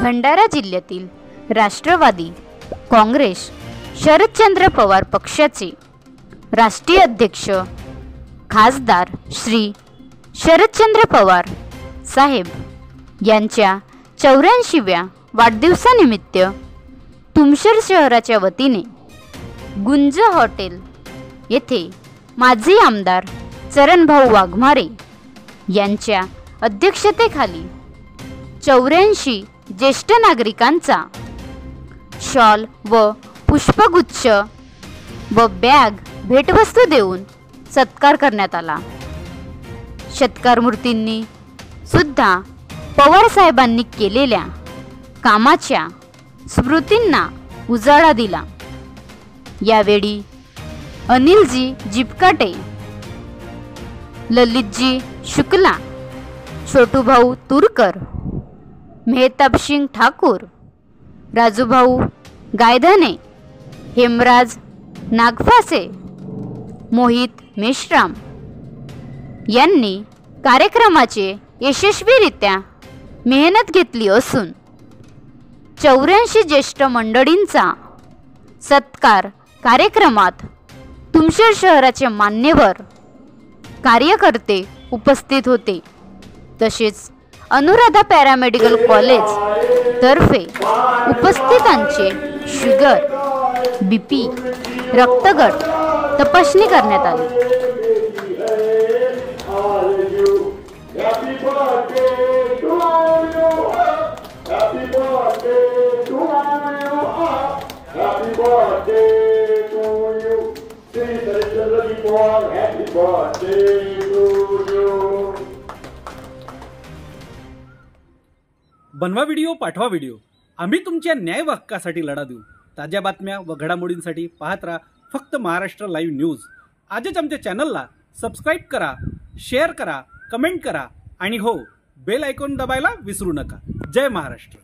भंडारा जिल्ह्यातील राष्ट्रवादी काँग्रेस शरदचंद्र पवार पक्षाचे राष्ट्रीय अध्यक्ष खासदार श्री शरदचंद्र पवार साहेब यांच्या 84व्या वाढदिवसानिमित्त तुमसर शहराच्या वतीने गुंज हॉटेल येथे माजी आमदार चरणभाऊ वाघमारे यांच्या अध्यक्षतेखाली 84 ज्येष्ठ नागरिकांचा शॉल व पुष्पगुच्छ व बॅग भेटवस्तू देऊन सत्कार करण्यात आला। सत्कार मूर्तींनी सुद्धा पवार साहेबांनी केलेल्या कामाच्या स्मृतींना उजाळा दिला। यावेळी अनिलजी जिपकाटे, ललितजी शुक्ला, छोटूभाऊ तुरकर, मेहताबसिंग ठाकूर, राजूभाऊ गायधने, हेमराज नागफासे, मोहित मेश्राम यांनी कार्यक्रमाचे यशस्वीरित्या मेहनत घेतली असून 84 ज्येष्ठ मंडळींचा सत्कार कार्यक्रमात तुमसर शहराचे मान्यवर कार्यकर्ते उपस्थित होते। तसेच अनुराधा पॅरामेडिकल कॉलेज तर्फे उपस्थितांचे शुगर, बीपी, रक्तगट तपासणी करण्यात आली। बनवा व्हिडिओ, पाठवा व्हिडिओ, आम्ही तुमच्या न्याय हक्कासाठी लढा देऊ। ताज्या बातम्या व घडामोडींसाठी पाहत राहा फक्त महाराष्ट्र लाईव्ह न्यूज। आजच आमच्या चॅनलला सबस्क्राईब करा, शेअर करा, कमेंट करा आणि हो, बेल आयकॉन दबायला विसरू नका। जय महाराष्ट्र।